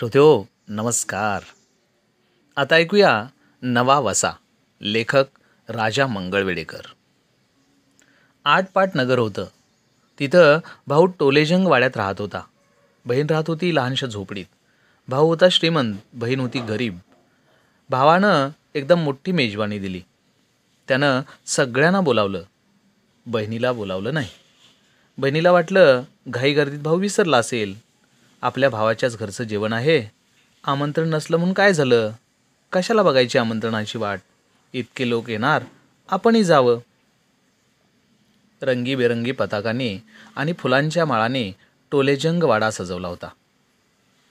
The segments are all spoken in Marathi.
श्रोत्यो नमस्कार. आता ऐकूया नवा वसा. लेखक राजा मंगळवेडेकर. आटपाट नगर होतं. तिथं भाऊ टोलेजंग वाड्यात राहत होता. बहीण राहत होती लहानशा झोपडीत. भाऊ होता श्रीमंत, बहीण होती गरीब. भावानं एकदम मोठी मेजवानी दिली. त्यानं सगळ्यांना बोलावलं, बहिणीला बोलावलं नाही. बहिणीला वाटलं घाईगर्दीत भाऊ विसरला असेल. आपल्या भावाच्याच घरचं जेवण आहे, आमंत्रण नसलं म्हणून काय झालं, कशाला बघायची आमंत्रणाची वाट, इतके लोक येणार, आपणही जावं. रंगीबेरंगी पताकांनी आणि फुलांच्या माळाने टोलेजंग वाडा सजवला होता.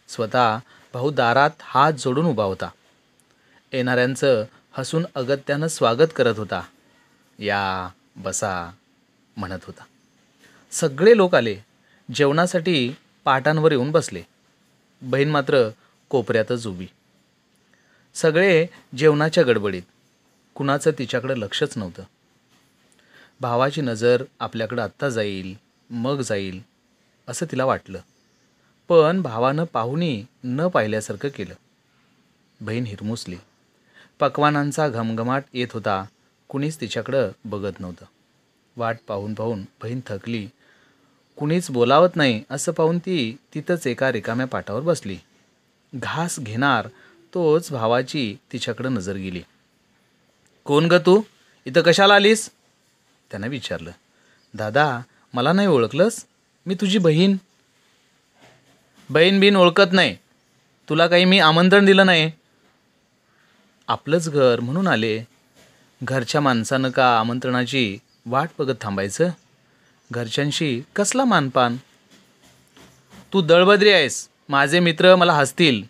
स्वतः भाऊ दारात हात जोडून उभा होता. येणाऱ्यांचं हसून अगत्यानं स्वागत करत होता. या, बसा म्हणत होता. सगळे लोक आले. जेवणासाठी पाटांवर येऊन बसले. बहीण मात्र कोपऱ्यातच उभी. सगळे जेवणाच्या गडबडीत. कुणाचं तिच्याकडं लक्षच नव्हतं. भावाची नजर आपल्याकडं आत्ता जाईल, मग जाईल असं तिला वाटलं. पण भावानं पाहुणी न पाहिल्यासारखं केलं. बहीण हिरमुसली. पक्वानांचा घमघमाट येत होता. कुणीच तिच्याकडं बघत नव्हतं. वाट पाहून पाहून बहीण थकली. कुणीच बोलावत नाही असं पाहून ती तिथंच एका रिकाम्या पाटावर बसली. घास घेणार तोच भावाची तिच्याकडं नजर गेली. कोण ग तू, इथं कशाला आलीस, त्यानं विचारलं. दादा, मला नाही ओळखलंस, मी तुझी बहीण. बहीण बिन ओळखत नाही, तुला काही मी आमंत्रण दिलं नाही. आपलंच घर म्हणून आले. घरच्या माणसानं का आमंत्रणाची वाट बघत थांबायचं? घरच्यांशी कसला मानपान. तू दळबद्री आहेस. माझे मित्र मला हसतील.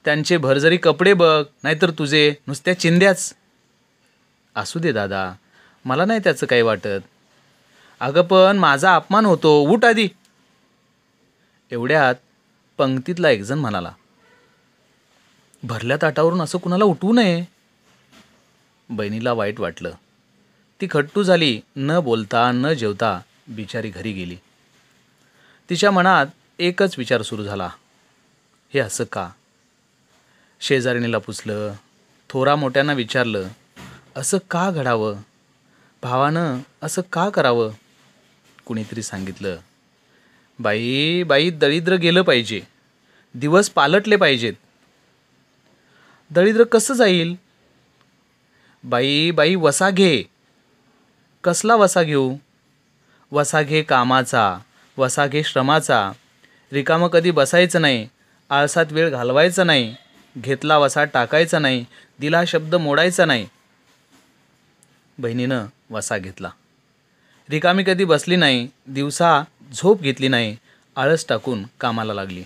त्यांचे भरजरी कपडे बघ, नाहीतर तुझे नुसत्या चिंध्याच. असू दे दादा, मला नाही त्याचं काही वाटत. अगं पण माझा अपमान होतो, उठ आधी. एवढ्यात पंक्तीतला एकजण म्हणाला, भरल्या ताटावरून असं कुणाला उठवू नये. बहिणीला वाईट वाटलं. ती खट्टू झाली. न बोलता न जेवता बिचारी घरी गेली. तिच्या मनात एकच विचार सुरू झाला, हे असं का? शेजारणीला पुसलं, थोरा मोठ्यांना विचारलं, असं का घडावं? भावानं असं का करावं? कुणीतरी सांगितलं, बाई बाई दरिद्र गेलं पाहिजे, दिवस पालटले पाहिजेत. दरिद्र कसं जाईल? बाई बाई वसा घे. कसला वसा घेऊ? वसा घे कामाचा, वसा घे श्रमाचा. रिकामं कधी बसायचं नाही, आळसात वेळ घालवायचा नाही. घेतला वसा टाकायचा नाही, दिला शब्द मोडायचा नाही. बहिणीनं वसा घेतला. रिकामी कधी बसली नाही, दिवसा झोप घेतली नाही, आळस टाकून कामाला लागली.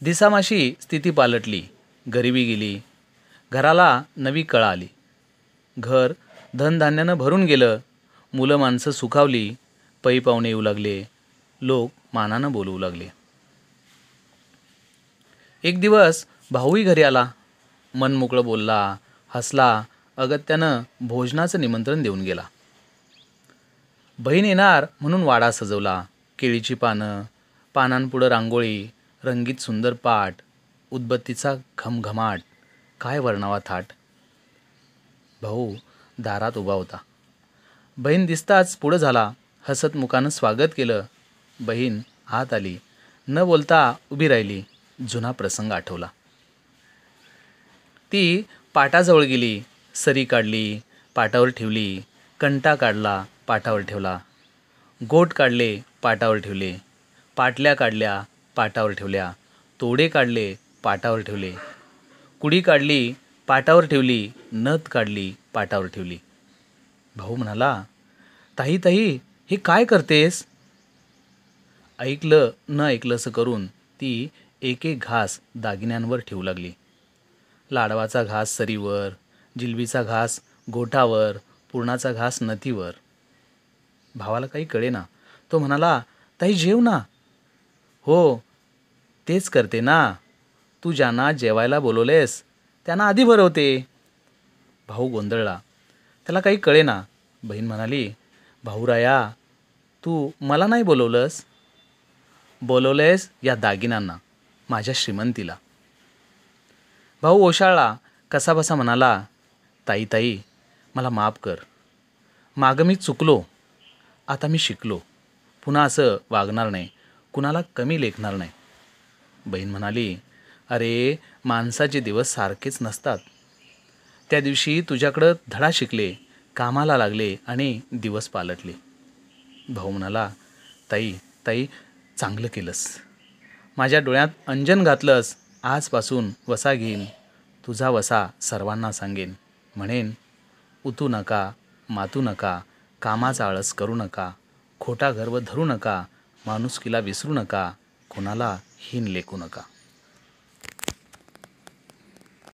दिसामाशी स्थिती पालटली. गरिबी गेली. घराला नवी कळा आली. घर धनधान्यानं भरून गेलं. मुलं माणसं सुखावली. पै पाहुणे येऊ लागले. लोक मानानं बोलवू लागले. एक दिवस भाऊही घरी आला. मन मोकळं बोलला, हसला. अगत्यानं भोजनाचं निमंत्रण देऊन गेला. बहीण येणार म्हणून वाडा सजवला. केळीची पानं, पानांपुढं रांगोळी, रंगीत सुंदर पाट, उदबत्तीचा घमघमाट, काय वर्णावा थाट. भाऊ दारात उभा होता. बहीण दिसताच पुढं झाला. हसत मुखानं स्वागत केलं. बहीण आत आली. न बोलता उभी राहिली. जुना प्रसंग आठवला. ती पाटाजवळ गेली. सरी काढली, पाटावर ठेवली. कंटा काढला, पाटावर ठेवला. गोट काढले, पाटावर ठेवले. पाटल्या काढल्या, पाटावर ठेवल्या. तोडे काढले, पाटावर ठेवले. कुडी काढली, पाटावर ठेवली. नथ काढली, पाटावर ठेवली. भाऊ म्हणाला, ताई ताई, हे काय करतेस? ऐकलं न ऐकलंसं करून ती एक एक घास दागिन्यांवर ठेवू लागली. लाडवाचा घास सरीवर, जिलबीचा घास गोठावर, पुरणाचा घास नथीवर. भावाला काही कळेना. तो म्हणाला, ताई जेव ना. हो, तेच करते ना. तू ज्यांना जेवायला बोलवलेस त्यांना आधी भरवते. भाऊ गोंधळला. त्याला काही कळेना. बहीण म्हणाली, भाऊराया, तू मला नाही बोलवलंस? बोलवलेस या दागिन्यांना, माझ्या श्रीमंतीला. भाऊ ओशाळला कसाबसा म्हणाला, ताई ताई मला माफ कर. मागं मी चुकलो, आता मी शिकलो. पुन्हा असं वागणार नाही, कुणाला कमी लेखणार नाही. बहीण म्हणाली, अरे माणसाचे दिवस सारखेच नसतात. त्या दिवशी तुझ्याकडं धडा शिकले, कामाला लागले आणि दिवस पालटले. भाऊ म्हणाला, ताई ताई चांगलं केलंस. माझ्या डोळ्यात अंजन घातलंस. आजपासून वसा घेईन, तुझा वसा सर्वांना सांगेन. म्हणेन, उतू नका, मातू नका, कामाचा आळस करू नका, खोटा गर्व धरू नका, माणुसकीला विसरू नका, कोणाला हीन लेखू नका.